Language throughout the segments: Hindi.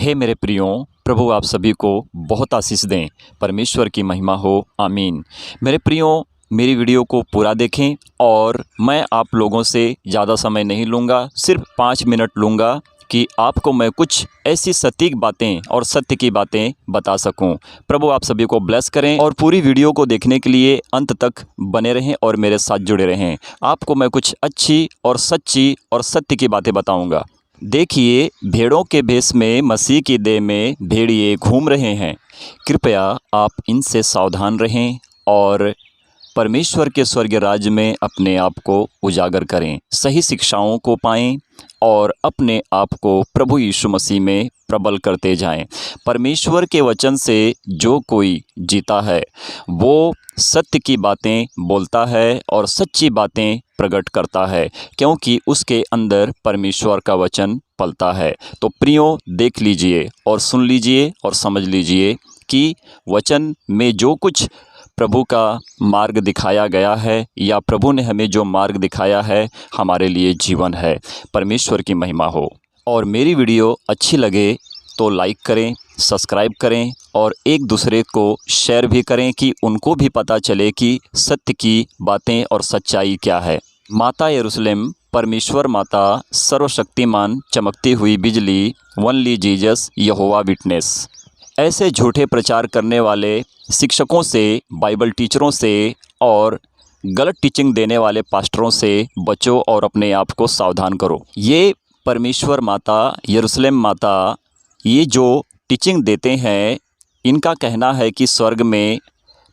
हे मेरे प्रियो, प्रभु आप सभी को बहुत आशीष दें। परमेश्वर की महिमा हो, आमीन। मेरे प्रियो, मेरी वीडियो को पूरा देखें और मैं आप लोगों से ज़्यादा समय नहीं लूँगा, सिर्फ 5 मिनट लूँगा कि आपको मैं कुछ ऐसी सटीक बातें और सत्य की बातें बता सकूं। प्रभु आप सभी को ब्लेस करें और पूरी वीडियो को देखने के लिए अंत तक बने रहें और मेरे साथ जुड़े रहें। आपको मैं कुछ अच्छी और सच्ची और सत्य की बातें बताऊंगा। देखिए, भेड़ों के भेष में मसीह की देह में भेड़िए घूम रहे हैं। कृपया आप इनसे सावधान रहें और परमेश्वर के स्वर्ग राज्य में अपने आप को उजागर करें, सही शिक्षाओं को पाएं और अपने आप को प्रभु यीशु मसीह में प्रबल करते जाएं। परमेश्वर के वचन से जो कोई जीता है वो सत्य की बातें बोलता है और सच्ची बातें प्रकट करता है, क्योंकि उसके अंदर परमेश्वर का वचन पलता है। तो प्रियो, देख लीजिए और सुन लीजिए और समझ लीजिए कि वचन में जो कुछ प्रभु का मार्ग दिखाया गया है या प्रभु ने हमें जो मार्ग दिखाया है हमारे लिए जीवन है। परमेश्वर की महिमा हो। और मेरी वीडियो अच्छी लगे तो लाइक करें, सब्सक्राइब करें और एक दूसरे को शेयर भी करें कि उनको भी पता चले कि सत्य की बातें और सच्चाई क्या है। माता यरूशलेम, परमेश्वर माता, सर्वशक्तिमान, चमकती हुई बिजली, ओनली जीसस, यहोवा विटनेस। ऐसे झूठे प्रचार करने वाले शिक्षकों से, बाइबल टीचरों से और गलत टीचिंग देने वाले पास्टरों से बचो और अपने आप को सावधान करो। ये परमेश्वर माता, यरूशलेम माता, ये जो टीचिंग देते हैं, इनका कहना है कि स्वर्ग में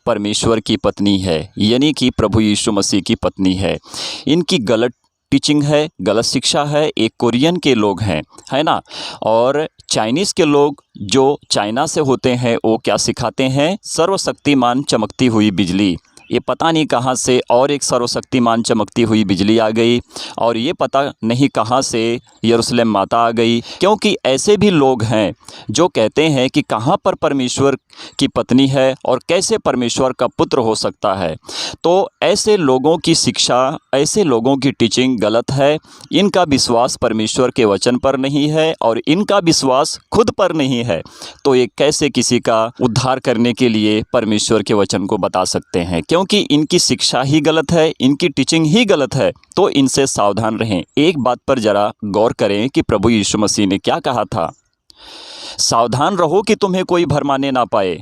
परमेश्वर की पत्नी है, यानी कि प्रभु यीशु मसीह की पत्नी है। इनकी गलत टीचिंग है, गलत शिक्षा है। एक कोरियन के लोग हैं, है ना, और चाइनीज़ के लोग जो चाइना से होते हैं वो क्या सिखाते हैं? सर्वशक्तिमान चमकती हुई बिजली। ये पता नहीं कहाँ से और एक सर्वशक्तिमान चमकती हुई बिजली आ गई और ये पता नहीं कहाँ से यरूशलेम माता आ गई, क्योंकि ऐसे भी लोग हैं जो कहते हैं कि कहाँ पर परमेश्वर की पत्नी है और कैसे परमेश्वर का पुत्र हो सकता है। तो ऐसे लोगों की शिक्षा, ऐसे लोगों की टीचिंग गलत है। इनका विश्वास परमेश्वर के वचन पर नहीं है और इनका विश्वास खुद पर नहीं है। तो ये कैसे किसी का उद्धार करने के लिए परमेश्वर के वचन को बता सकते हैं? क्योंकि इनकी शिक्षा ही गलत है, इनकी टीचिंग ही गलत है। तो इनसे सावधान रहें। एक बात पर जरा गौर करें कि प्रभु यीशु मसीह ने क्या कहा था। सावधान रहो कि तुम्हें कोई भरमाने ना पाए,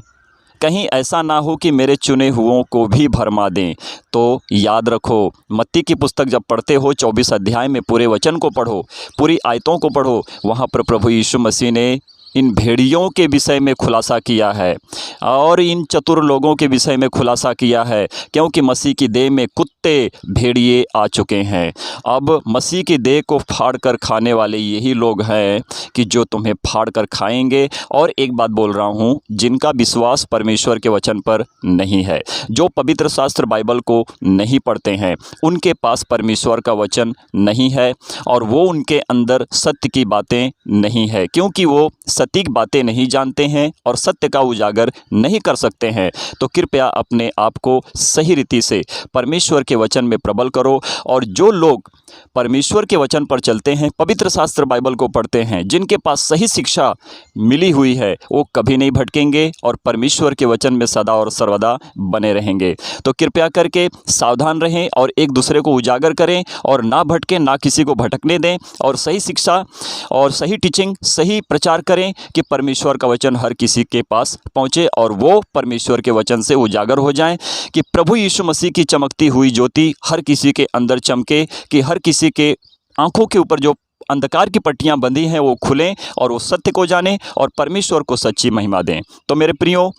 कहीं ऐसा ना हो कि मेरे चुने हुओं को भी भरमा दें। तो याद रखो, मत्ती की पुस्तक जब पढ़ते हो 24 अध्याय में पूरे वचन को पढ़ो, पूरी आयतों को पढ़ो, वहाँ पर प्रभु यीशु मसीह ने इन भेड़ियों के विषय में खुलासा किया है और इन चतुर लोगों के विषय में खुलासा किया है, क्योंकि मसीह की देह में कुत्ते भेड़िए आ चुके हैं। अब मसीह की देह को फाड़ कर खाने वाले यही लोग हैं कि जो तुम्हें फाड़ कर खाएंगे। और एक बात बोल रहा हूँ, जिनका विश्वास परमेश्वर के वचन पर नहीं है, जो पवित्र शास्त्र बाइबल को नहीं पढ़ते हैं, उनके पास परमेश्वर का वचन नहीं है और वो उनके अंदर सत्य की बातें नहीं है, क्योंकि वो सटीक बातें नहीं जानते हैं और सत्य का उजागर नहीं कर सकते हैं। तो कृपया अपने आप को सही रीति से परमेश्वर के वचन में प्रबल करो। और जो लोग परमेश्वर के वचन पर चलते हैं, पवित्र शास्त्र बाइबल को पढ़ते हैं, जिनके पास सही शिक्षा मिली हुई है, वो कभी नहीं भटकेंगे और परमेश्वर के वचन में सदा और सर्वदा बने रहेंगे। तो कृपया करके सावधान रहें और एक दूसरे को उजागर करें और ना भटकें, ना किसी को भटकने दें और सही शिक्षा और सही टीचिंग, सही प्रचार करें कि परमेश्वर का वचन हर किसी के पास पहुँचे और वो परमेश्वर के वचन से उजागर हो जाएं, कि प्रभु यीशु मसीह की चमकती हुई ज्योति हर किसी के अंदर चमके, कि हर किसी के आंखों के ऊपर जो अंधकार की पट्टियां बंधी हैं वो खुलें और वो सत्य को जानें और परमेश्वर को सच्ची महिमा दें। तो मेरे प्रियो,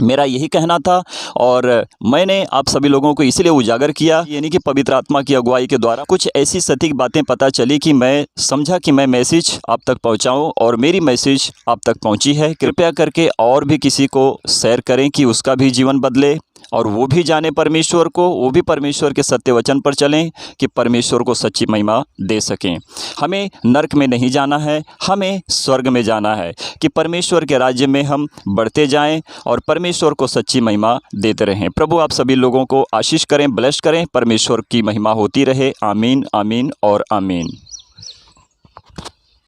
मेरा यही कहना था और मैंने आप सभी लोगों को इसलिए उजागर किया, यानी कि पवित्र आत्मा की अगुवाई के द्वारा कुछ ऐसी सटीक बातें पता चली कि मैं समझा कि मैं मैसेज आप तक पहुंचाऊं और मेरी मैसेज आप तक पहुंची है। कृपया करके और भी किसी को शेयर करें कि उसका भी जीवन बदले और वो भी जाने परमेश्वर को, वो भी परमेश्वर के सत्य वचन पर चलें कि परमेश्वर को सच्ची महिमा दे सकें। हमें नरक में नहीं जाना है, हमें स्वर्ग में जाना है, कि परमेश्वर के राज्य में हम बढ़ते जाएं और परमेश्वर को सच्ची महिमा देते रहें। प्रभु आप सभी लोगों को आशीष करें, ब्लेस करें। परमेश्वर की महिमा होती रहे। आमीन, आमीन और आमीन।